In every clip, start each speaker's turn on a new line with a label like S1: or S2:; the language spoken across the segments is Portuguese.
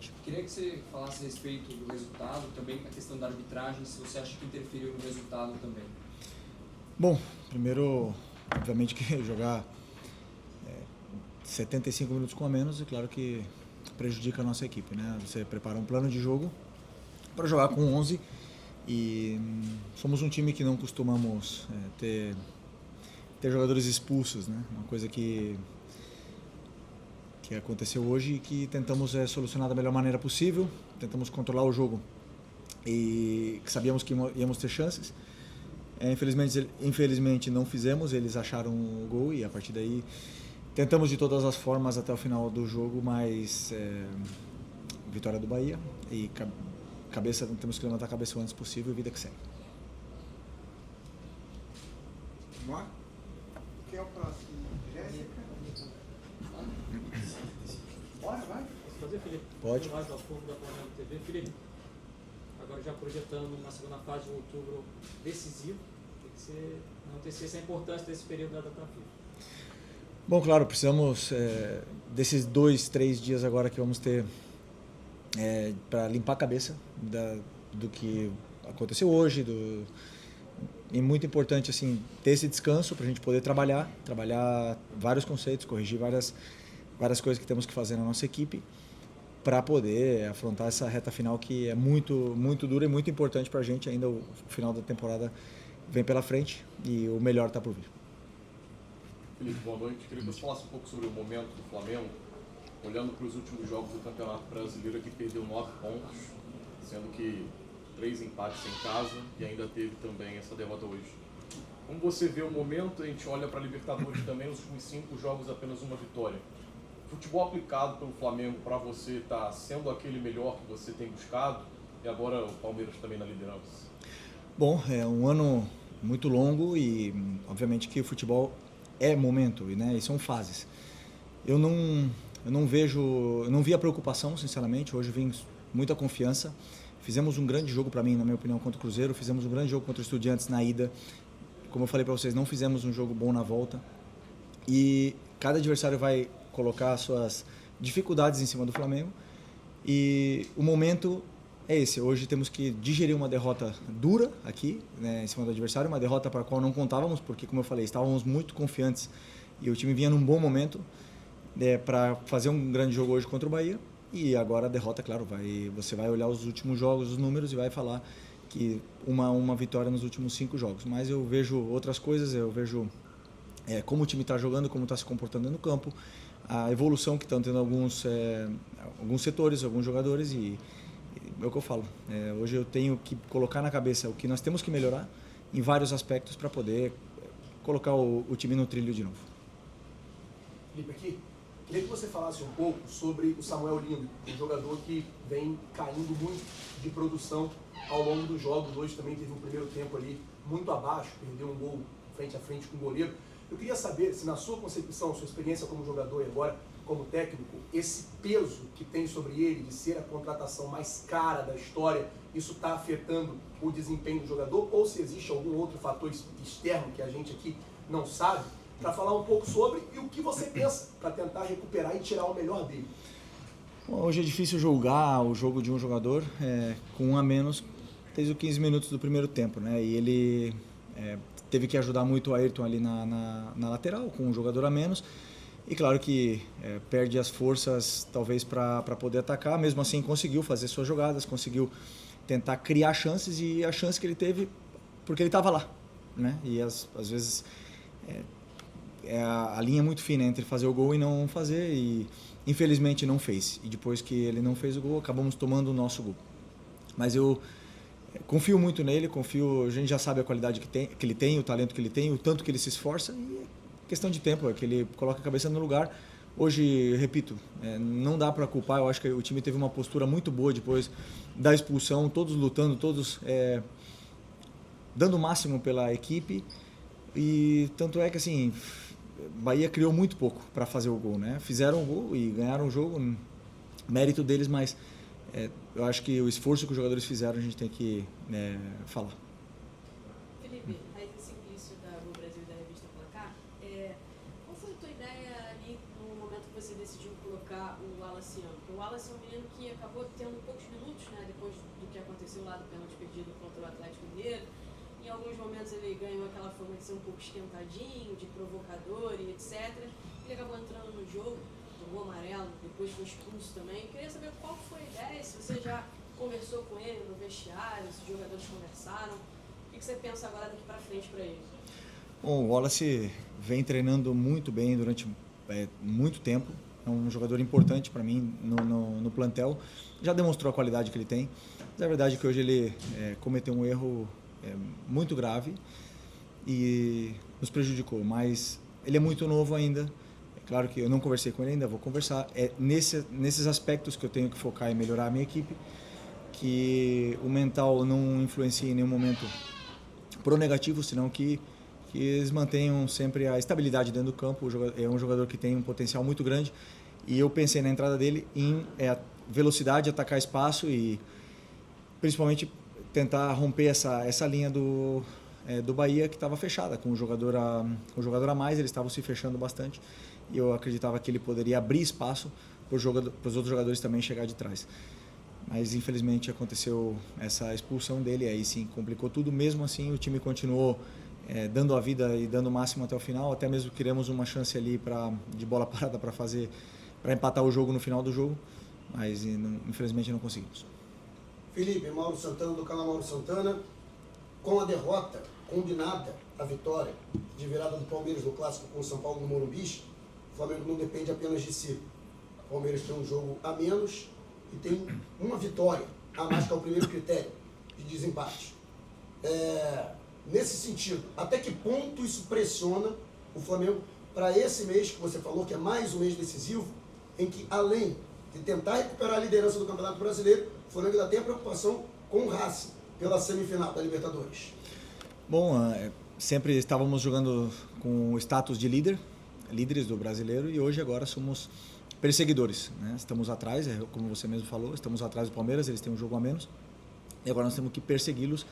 S1: noite.
S2: Queria que você falasse a respeito do resultado, também a questão da arbitragem, se você acha que interferiu no resultado também.
S1: Bom, primeiro, obviamente que jogar 75 minutos com a menos, é claro que prejudica a nossa equipe, né? Você prepara um plano de jogo para jogar com 11 e somos um time que não costumamos ter jogadores expulsos, né? Uma coisa que aconteceu hoje e que tentamos solucionar da melhor maneira possível, tentamos controlar o jogo e que sabíamos que íamos ter chances. Infelizmente não fizemos, eles acharam o gol e a partir daí tentamos de todas as formas até o final do jogo, mas vitória do Bahia e temos que levantar a cabeça o antes possível e vida que segue.
S3: Vamos lá? Quem é o próximo? Jéssica? Bora, vai.
S4: Posso fazer, Felipe?
S1: Pode.
S4: Mais ao fundo da Flamengo TV. Felipe, agora já projetando uma segunda fase de outubro decisivo, tem que ser, não ter essa importância desse período da data FIFA.
S1: Bom, claro, precisamos desses 2-3 dias agora que vamos ter para limpar a cabeça do que aconteceu hoje, e muito importante assim ter esse descanso para a gente poder trabalhar vários conceitos, corrigir várias coisas que temos que fazer na nossa equipe para poder afrontar essa reta final que é muito, muito dura e muito importante para a gente. Ainda o final da temporada vem pela frente e o melhor está por vir.
S5: Felipe, boa noite. Queria que você falasse um pouco sobre o momento do Flamengo, olhando para os últimos jogos do Campeonato Brasileiro, que perdeu 9 pontos, sendo que 3 empates em casa e ainda teve também essa derrota hoje. Como você vê o momento, a gente olha para a Libertadores também, os últimos 5 jogos apenas uma vitória. O futebol aplicado pelo Flamengo para você está sendo aquele melhor que você tem buscado e agora o Palmeiras também na liderança?
S1: Bom, é um ano muito longo e obviamente que o futebol é momento, né? E são fases. Eu não vi a preocupação, sinceramente. Hoje vim muita confiança. Fizemos um grande jogo para mim, na minha opinião, contra o Cruzeiro. Fizemos um grande jogo contra o Estudiantes na ida. Como eu falei para vocês, não fizemos um jogo bom na volta. E cada adversário vai colocar suas dificuldades em cima do Flamengo. E o momento é esse. Hoje temos que digerir uma derrota dura aqui, né, em cima do adversário, uma derrota para a qual não contávamos, porque, como eu falei, estávamos muito confiantes e o time vinha num bom momento para fazer um grande jogo hoje contra o Bahia. E agora a derrota, claro, você vai olhar os últimos jogos, os números e vai falar que uma vitória nos últimos 5 jogos. Mas eu vejo outras coisas, eu vejo como o time está jogando, como está se comportando no campo, a evolução que estão tendo alguns setores, alguns jogadores e é o que eu falo. Hoje eu tenho que colocar na cabeça o que nós temos que melhorar em vários aspectos para poder colocar o time no trilho de novo.
S6: Felipe, aqui, queria que você falasse um pouco sobre o Samuel Lindo, um jogador que vem caindo muito de produção ao longo dos jogos. Hoje também teve um primeiro tempo ali muito abaixo, perdeu um gol frente a frente com o goleiro. Eu queria saber se na sua concepção, sua experiência como jogador e agora como técnico, esse peso que tem sobre ele de ser a contratação mais cara da história, isso está afetando o desempenho do jogador ou se existe algum outro fator externo que a gente aqui não sabe, para falar um pouco sobre e o que você pensa para tentar recuperar e tirar o melhor dele.
S1: Bom, hoje é difícil julgar o jogo de um jogador com um a menos desde os 15 minutos do primeiro tempo, né? E ele teve que ajudar muito o Ayrton ali na lateral, com um jogador a menos. E claro que perde as forças talvez para poder atacar, mesmo assim conseguiu fazer suas jogadas, conseguiu tentar criar chances e a chance que ele teve porque ele estava lá, né? E às vezes a linha é muito fina entre fazer o gol e não fazer e infelizmente não fez. E depois que ele não fez o gol, acabamos tomando o nosso gol. Mas eu confio muito nele, a gente já sabe a qualidade que ele tem, o talento que ele tem, o tanto que ele se esforça e questão de tempo, que ele coloca a cabeça no lugar. Hoje, repito, não dá para culpar, eu acho que o time teve uma postura muito boa depois da expulsão, todos lutando, todos dando o máximo pela equipe e tanto é que assim, Bahia criou muito pouco para fazer o gol, né? Fizeram o gol e ganharam o jogo, mérito deles, mas eu acho que o esforço que os jogadores fizeram a gente tem que falar.
S7: Felipe, aí esse início do Brasil da revista Placar, qual foi a tua ideia ali no momento que você decidiu colocar colocar o Wallace Young. Porque o Wallace é um menino que acabou tendo poucos minutos, né, depois do que aconteceu lá do pênalti perdido contra o Atlético Mineiro. Em alguns momentos ele ganhou aquela fama de ser um pouco esquentadinho, de provocador e etc. Ele acabou entrando no jogo, tomou amarelo, depois foi expulso também. Queria saber qual foi a ideia, se você já conversou com ele no vestiário, se os jogadores conversaram. O que você pensa agora daqui para frente para ele?
S1: Bom, o Wallace vem treinando muito bem durante muito tempo. É um jogador importante para mim no plantel. Já demonstrou a qualidade que ele tem. Mas é verdade que hoje ele cometeu um erro muito grave e nos prejudicou. Mas ele é muito novo ainda. É claro que eu não conversei com ele ainda, vou conversar. É nesses aspectos que eu tenho que focar em melhorar a minha equipe, que o mental não influencia em nenhum momento pro negativo, senão que eles mantenham sempre a estabilidade dentro do campo. É um jogador que tem um potencial muito grande e eu pensei na entrada dele em velocidade, atacar espaço e principalmente tentar romper essa linha do Bahia que estava fechada, com o jogador a mais, eles estavam se fechando bastante e eu acreditava que ele poderia abrir espaço para os outros jogadores também chegar de trás. Mas infelizmente aconteceu essa expulsão dele, aí sim complicou tudo. Mesmo assim o time continuou dando a vida e dando o máximo até o final, até mesmo criamos uma chance ali de bola parada para empatar o jogo no final do jogo, mas infelizmente não conseguimos.
S8: Felipe, Mauro Santana do canal Mauro Santana. Com a derrota combinada, a vitória de virada do Palmeiras no clássico com o São Paulo no Morumbi, o Flamengo não depende apenas de si. O Palmeiras tem um jogo a menos e tem uma vitória a mais, que é o primeiro critério de desempate. Nesse sentido, até que ponto isso pressiona o Flamengo para esse mês que você falou, que é mais um mês decisivo, em que além de tentar recuperar a liderança do Campeonato Brasileiro, o Flamengo ainda tem a preocupação com o Racing pela semifinal da Libertadores?
S1: Bom, sempre estávamos jogando com o status de líderes do brasileiro, e hoje agora somos perseguidores, né? Estamos atrás, como você mesmo falou, estamos atrás do Palmeiras, eles têm um jogo a menos, e agora nós temos que persegui-los.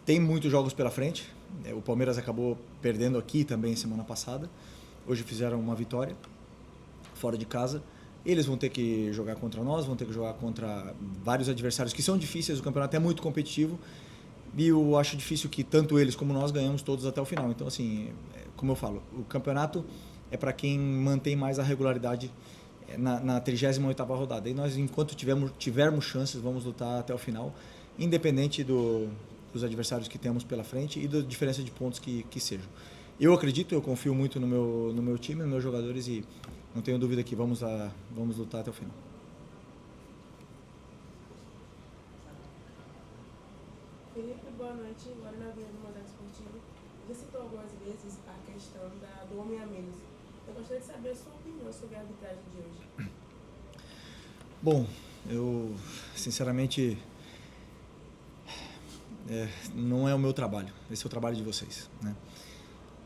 S1: Tem muitos jogos pela frente, o Palmeiras acabou perdendo aqui também semana passada, hoje fizeram uma vitória fora de casa, eles vão ter que jogar contra nós, vão ter que jogar contra vários adversários que são difíceis, o campeonato é muito competitivo, e eu acho difícil que tanto eles como nós ganhamos todos até o final. Então, assim, como eu falo, o campeonato é para quem mantém mais a regularidade na 38ª rodada. E nós, enquanto tivermos chances, vamos lutar até o final, independente dos adversários que temos pela frente e da diferença de pontos que sejam. Eu acredito, eu confio muito no meu time, nos meus jogadores, e não tenho dúvida que vamos lutar até o final.
S9: Felipe, boa noite. Agora na vinha do Mosaico Esportivo. Você citou algumas vezes a questão do homem a menos. Eu gostaria de saber a sua opinião sobre a arbitragem de hoje.
S1: Bom, eu sinceramente não é o meu trabalho, esse é o trabalho de vocês, né?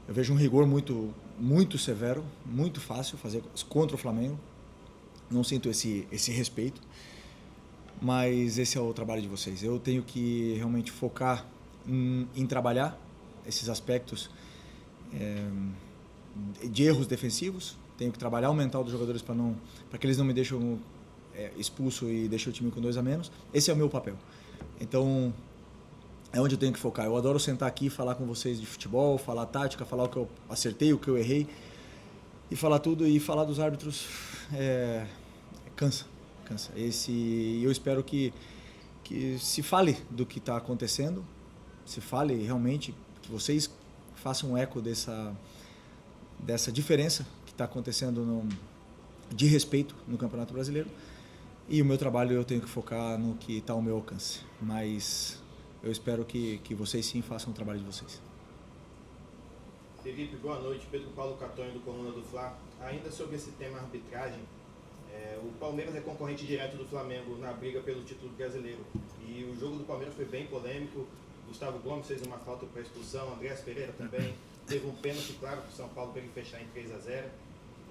S1: Eu vejo um rigor muito, muito severo, muito fácil fazer contra o Flamengo, não sinto esse respeito, mas esse é o trabalho de vocês. Eu tenho que realmente focar em trabalhar esses aspectos de erros defensivos, tenho que trabalhar o mental dos jogadores para que eles não me deixem expulso e deixem o time com 2 a menos. Esse é o meu papel. Então, é onde eu tenho que focar. Eu adoro sentar aqui e falar com vocês de futebol, falar tática, falar o que eu acertei, o que eu errei, e falar tudo, e falar dos árbitros cansa. Eu espero que se fale do que está acontecendo, se fale realmente, que vocês façam um eco dessa diferença que está acontecendo de respeito no Campeonato Brasileiro. E o meu trabalho eu tenho que focar no que está ao meu alcance. Mas eu espero que vocês sim façam o trabalho de vocês.
S10: Felipe, boa noite. Pedro Paulo Catonho, do Coluna do Fla. Ainda sobre esse tema arbitragem, o Palmeiras é concorrente direto do Flamengo na briga pelo título brasileiro. E o jogo do Palmeiras foi bem polêmico. Gustavo Gomes fez uma falta para expulsão, Andrés Pereira também. Teve um pênalti claro para o São Paulo para ele fechar em 3 a 0.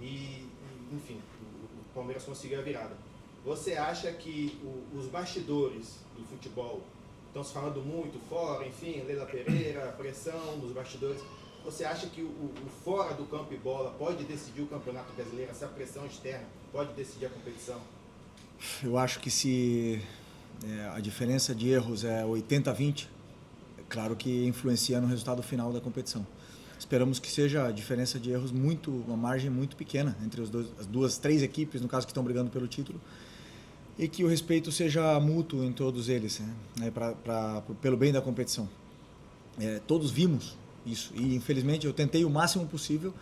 S10: E enfim, o Palmeiras conseguiu a virada. Você acha que os bastidores do futebol estão se falando muito fora, enfim, Leila Pereira, pressão nos bastidores? Você acha que o fora do campo e bola pode decidir o Campeonato Brasileiro, essa pressão externa pode decidir a competição?
S1: Eu acho que se a diferença de erros é 80-20, é claro que influencia no resultado final da competição. Esperamos que seja a diferença de erros uma margem muito pequena entre as três equipes, no caso que estão brigando pelo título, e que o respeito seja mútuo em todos eles, né, pelo bem da competição. Todos vimos isso e infelizmente eu tentei o máximo possível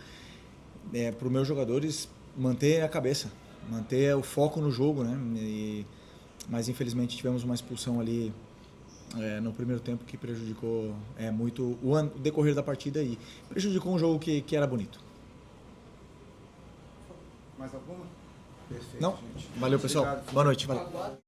S1: para os meus jogadores manter a cabeça, manter o foco no jogo, né? Mas infelizmente tivemos uma expulsão ali no primeiro tempo que prejudicou muito o decorrer da partida e prejudicou um jogo que era bonito.
S3: Mais alguma? Perfeito,
S1: Não?
S3: gente.
S1: Valeu, pessoal.
S3: Obrigado.
S1: Boa noite. Valeu.